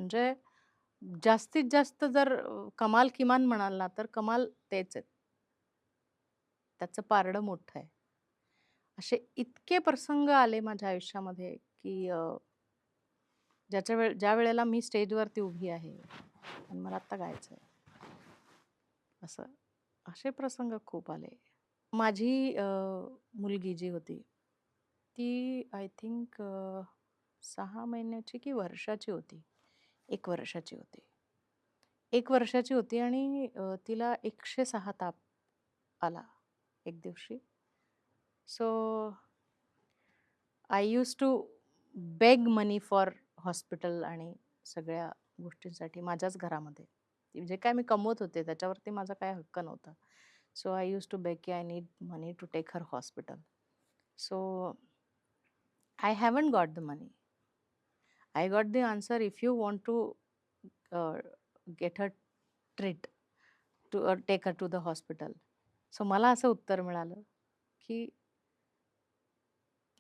म्हणजे जास्तीत जास्त जर कमाल किमान म्हणाल ना, तर कमाल तेच आहेत. त्याचं पारडं मोठं आहे. असे इतके प्रसंग आले माझ्या आयुष्यामध्ये, की ज्या वेळेला मी स्टेजवरती उभी आहे आणि मला आत्ता गायचंय. असं असे प्रसंग खूप आले. माझी मुलगी जी होती, ती आय थिंक 6 महिन्याची की वर्षाची होती. 1 वर्षाची होती. 1 वर्षाची होती आणि तिला 106 ताप आला एक दिवशी. So I used to beg money for hospital आणि सगळ्या गोष्टींसाठी माझ्याच घरामध्ये. जे काय मी कमवत होते त्याच्यावरती माझा काही हक्क नव्हता. So I used to beg की I need money to take her hospital. So I haven't got the money. I got the answer, if you want to get her treat to or take her to the hospital. So मला असं उत्तर मिळालं, की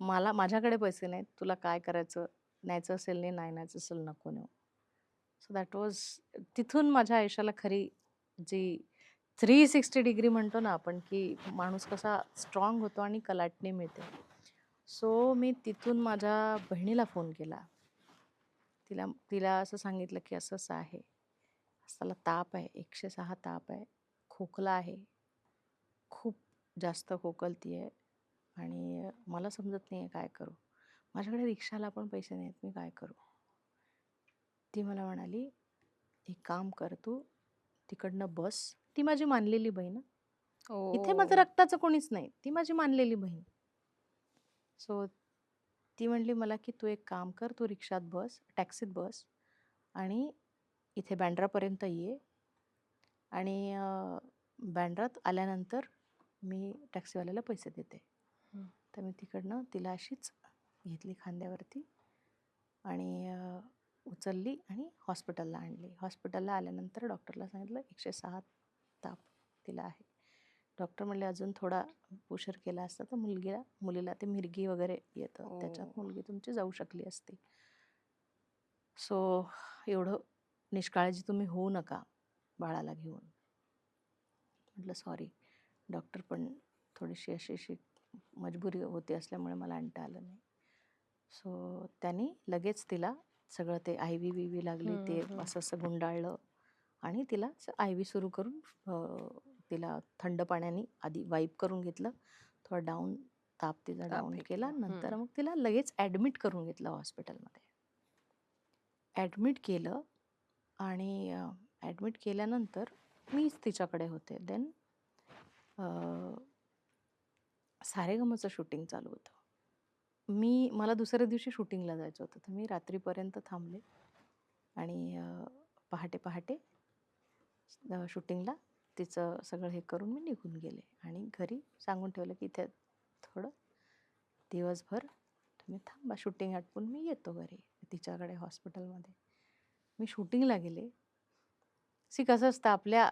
माझ्याकडे पैसे नाहीत. तुला काय करायचं? न्यायचं असेल ने, नाही न्यायचं असेल नको नेऊ. सो दॅट वॉज तिथून माझ्या आयुष्याला खरी जी 360 डिग्री म्हणतो ना आपण, की माणूस कसा स्ट्राँग होतो आणि कलाटणी मिळते. सो मी तिथून माझ्या बहिणीला फोन केला. तिला तिला असं सांगितलं, की असं-असं आहे. त्याला ताप आहे, 106 ताप आहे, खोकला आहे. खूप जास्त खोकलती आहे आणि मला समजत नाहीये काय करू? माझ्याकडे रिक्षाला पण पैसे नाहीत, मी काय करू? ती मला म्हणाली, "एक काम कर तू, तिकडनं बस." ती माझी मानलेली बहीण हं. इथे माझं ओह! रक्ताचं कोणीच नाही. ती माझी मानलेली बहीण. सो ती म्हटली मला, की "तू एक काम कर, तू रिक्षात बस, टॅक्सीत बस आणि इथे बँड्रापर्यंत ये आणि बँड्रात आल्यानंतर मी टॅक्सीवाल्याला पैसे देते." हं. तर मी तिकडनं तिला अशीच घेतली खांद्यावरती आणि उचलली आणि हॉस्पिटलला आणली. हॉस्पिटलला आल्यानंतर डॉक्टरला सांगितलं 106 ताप तिला आहे. डॉक्टर म्हणले अजून थोडा उशीर केला असता तर मुलीला ते मिरगी वगैरे येतं. त्याच्यात ओह! मुलगी तुमची जाऊ शकली असती. सो एवढं निष्काळजी तुम्ही होऊ नका बाळाला घेऊन. म्हटलं सॉरी. डॉक्टर पण थोडीशी अशी मजबुरी होती असल्यामुळे मला आणता आलं नाही. सो त्यांनी लगेच तिला सगळं ते IV-बिवी लागली हं, ते हं. असं गुंडाळलं आणि तिला IV सुरू करून तिला थंड पाण्याने आधी वाईप करून घेतलं. थोडा ताप तिचा ताप डाऊन हे केला. केलं. हं. नंतर मग तिला लगेच ॲडमिट करून घेतलं हॉस्पिटलमध्ये. ॲडमिट केलं आणि ॲडमिट केल्यानंतर मीच तिच्याकडे होते. देन सारेगमचं शूटिंग चालू होतं. मला दुसऱ्या दिवशी शूटिंगला जायचं होतं. तर मी रात्रीपर्यंत थांबले आणि पहाटे शूटिंगला तिचं सगळं हे करून मी निघून गेले आणि घरी सांगून ठेवलं, की इथे थोडं दिवसभर तुम्ही थांबा. शूटिंग आटपून मी येतो घरी तिच्याकडे हॉस्पिटलमध्ये. मी शूटिंगला गेले. कसं असतं आपल्या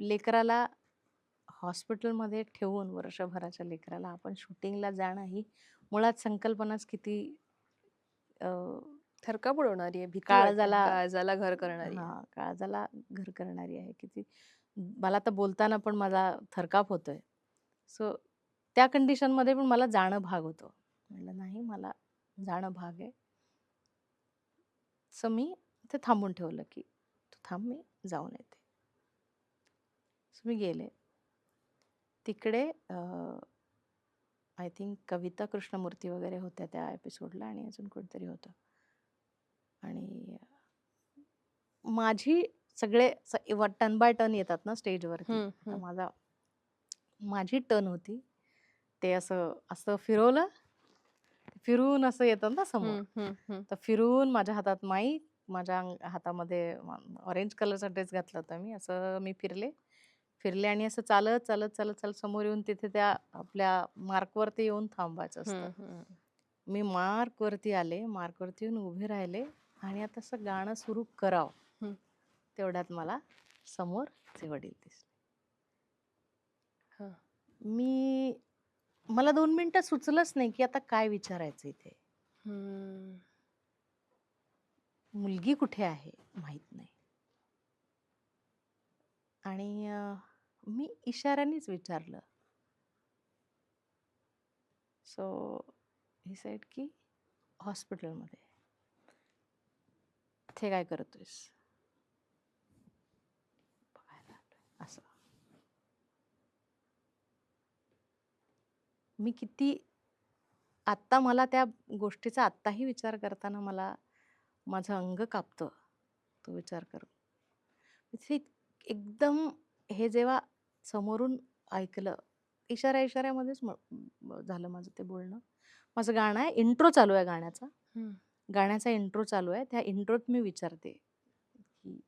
लेकराला हॉस्पिटलमध्ये ठेवून वर्षभराच्या लेकराला आपण शूटिंगला जाणं ही मुळात संकल्पनाच किती अ, थरकाप उडवणारी आहे, भीती वाटते. काळजाला काळजाला घर करणारी आहे. काळजाला घर करणारी आहे. किती मला तर बोलताना पण माझा थरकाप होतोय. सो त्या कंडिशनमध्ये पण मला जाणं भाग होतं. म्हटलं नाही मला जाणं भाग आहे. सो मी इथे थांबून ठेवलं, की "तू थांब मी जाऊन येते." सो मी गेले. तिकडे आय थिंक कविता कृष्णमूर्ती वगैरे होत्या त्या एपिसोडला आणि अजून कोणतरी होतं. आणि माझी सगळे टर्न बाय टर्न येतात ना स्टेजवरती. हं, आता हं. माझी टर्न होती. ते असं असं फिरवलं, फिरून असं येतं ना समोर. हं, हं, हं. तर फिरून माझ्या हातात माईक, माझ्या हातामध्ये ऑरेंज कलरचा ड्रेस घातला होता मी. असं मी फिरले आणि असं चालत समोर येऊन तिथे त्या आपल्या मार्कवरती येऊन थांबायचं असतं. हं, हं. मी मार्कवरती आले, मार्कवरती येऊन उभे राहिले आणि आता असं गाणं सुरू करावं. हं. तेवढ्यात मला समोर तिचे वडील दिसले. हां. मी मला 2 मिनिटं सुचलंच नाही, की आता काय विचारायचं इथे? हं. मुलगी कुठे आहे? आणि मी इशाऱ्यानेच विचारलं. सो ही सेड की हॉस्पिटलमध्ये. "इथे काय करतोयस?" "बघायला आलोय." असं. मी किती आत्ता मला त्या गोष्टीचा आत्ताही विचार करताना मला माझं अंग कापतं, तो विचार करून. इथे एकदम हे जेव्हा समोरून ऐकलं, इशाऱ्यामध्येच झालं माझं ते बोलणं. माझं गाणं आहे, इंट्रो चालू आहे गाण्याचा. गाण्याचा इंट्रो चालू आहे. त्या इंट्रोत मी विचारते की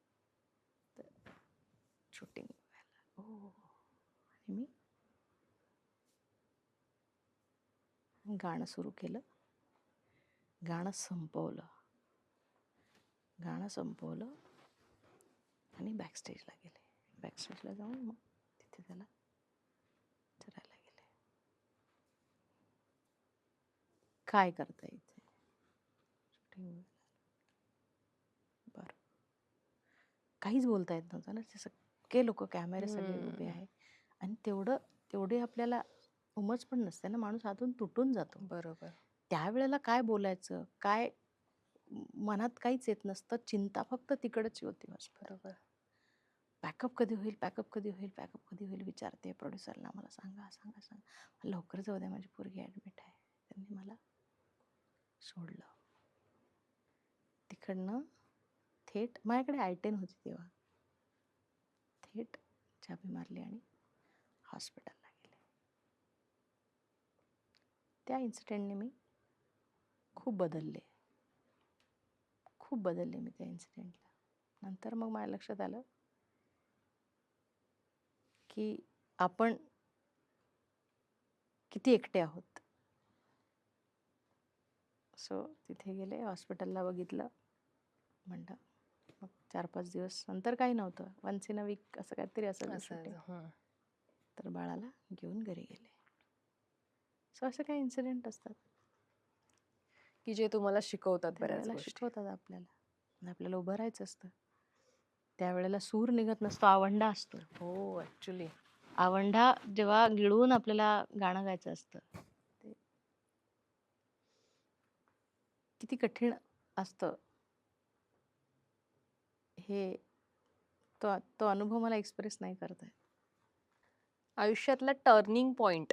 शूटिंग हो. आणि मी गाणं सुरू केलं. गाणं संपवलं आणि बॅकस्टेजला गेले. बॅकस्टेजला जाऊन मग तिथे त्याला विचारायला गेले, काय करता इथे? शूटिंग. बरं. काहीच बोलता येत नव्हतं ना. ते सगळे लोक, कॅमेरे सगळे उभे आहे आणि तेवढे आपल्याला उमज पण नसते ना. माणूस आतून तुटून जातो. बरोबर. त्यावेळेला काय बोलायचं, काय मनात काहीच येत नसतं. चिंता फक्त तिकडची होती बस. बरोबर. बॅकअप कधी होईल, बॅकअप कधी होईल, बॅकअप कधी होईल विचारते प्रोड्युसरला. मला सांगा. लवकर जाऊ द्या, माझी पोरगी ॲडमिट आहे. त्यांनी मला सोडलं. तिकडनं थेट माझ्याकडे I-10 होती तेव्हा. थेट चाबी मारली आणि हॉस्पिटलला गेले. त्या इन्सिडेंटने मी खूप बदलले मी त्या इन्सिडेंटला. नंतर मग माझ्या लक्षात आलं की आपण किती एकटे आहोत. सो तिथे गेले, हॉस्पिटलला बघितलं. म्हणलं मग 4-5 दिवस नंतर काही नव्हतं. वन्स इन अ वीक असं काहीतरी असायचं शूटिंग. तर बाळाला घेऊन घरी गेले. सो असे काही इन्सिडेंट असतात की जे तुम्हाला शिकवतात बऱ्याच गोष्टी. शिकवतात आपल्याला उभं राहायचं असतं. त्यावेळेला सूर निघत नसतो, आवंढा असतो. हो, ऍक्च्युली आवंढा जेव्हा गिळून आपल्याला गाणं गायचं असतं, ते किती कठीण असतं हे तो अनुभव मला एक्सप्रेस नाही करता येत. आयुष्यातला टर्निंग पॉइंट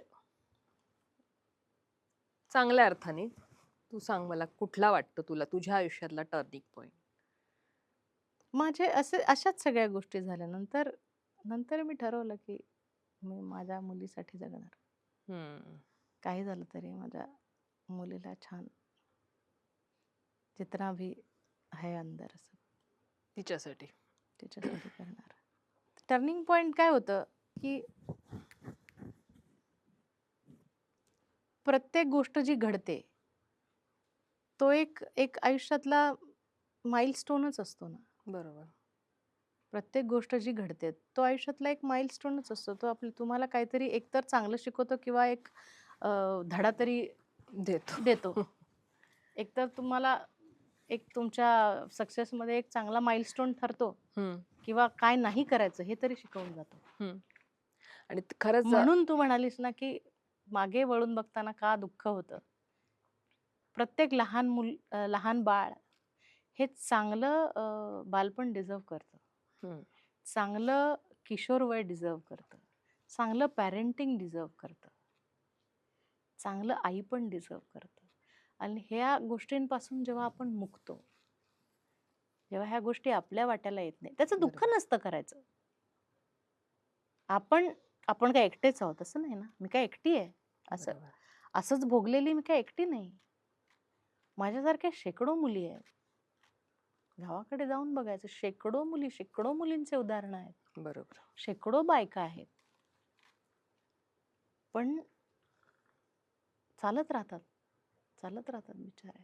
चांगल्या अर्थाने तू सांग मला, कुठला वाटतो तुला तुझ्या आयुष्यातला टर्निंग पॉइंट? माझे अशाच सगळ्या गोष्टी झाल्या. नंतर मी ठरवलं की मी माझ्या मुलीसाठी जगणार. काही झालं तरी माझ्या मुलीला छान, जितना भी है अंदर, असं तिच्यासाठी करणार. टर्निंग पॉइंट काय होतं की प्रत्येक गोष्ट जी घडते तो एक आयुष्यातला माइलस्टोनच असतो ना. बरोबर. प्रत्येक गोष्ट जी घडते तो आयुष्यातला एक माइलस्टोनच असतो. तो तुम्हाला काहीतरी एकतर चांगलं शिकवतो किंवा एक धडा तरी देतो. एकतर तुम्हाला एक तुमच्या सक्सेसमध्ये एक चांगला माइलस्टोन ठरतो किंवा काय नाही करायचं हे तरी शिकवून जातो. आणि खरंच म्हणून तू म्हणालीस ना की मागे वळून बघताना का दुःख होतं. प्रत्येक लहान बाळ हे चांगलं बालपण डिझर्व करतं. चांगलं किशोरवय डिझर्व करतं. चांगलं पॅरेंटिंग डिझर्व करतं. चांगलं आई पण डिझर्व करतं. आणि ह्या गोष्टींपासून जेव्हा आपण मुक्तो, जेव्हा ह्या गोष्टी आपल्या वाट्याला येत नाही, त्याचं दुःख नसतं करायचं. आपण काय एकटेच आहोत असं नाही ना. मी काय एकटी आहे असंच भोगलेली मी काय एकटी नाही. माझ्यासारख्या शेकडो मुली आहेत. गावाकडे जाऊन बघायचं, शेकडो मुलींचे उदाहरण आहेत. बरोबर. शेकडो बायका आहेत. पण चालत राहतात बिचाऱ्या.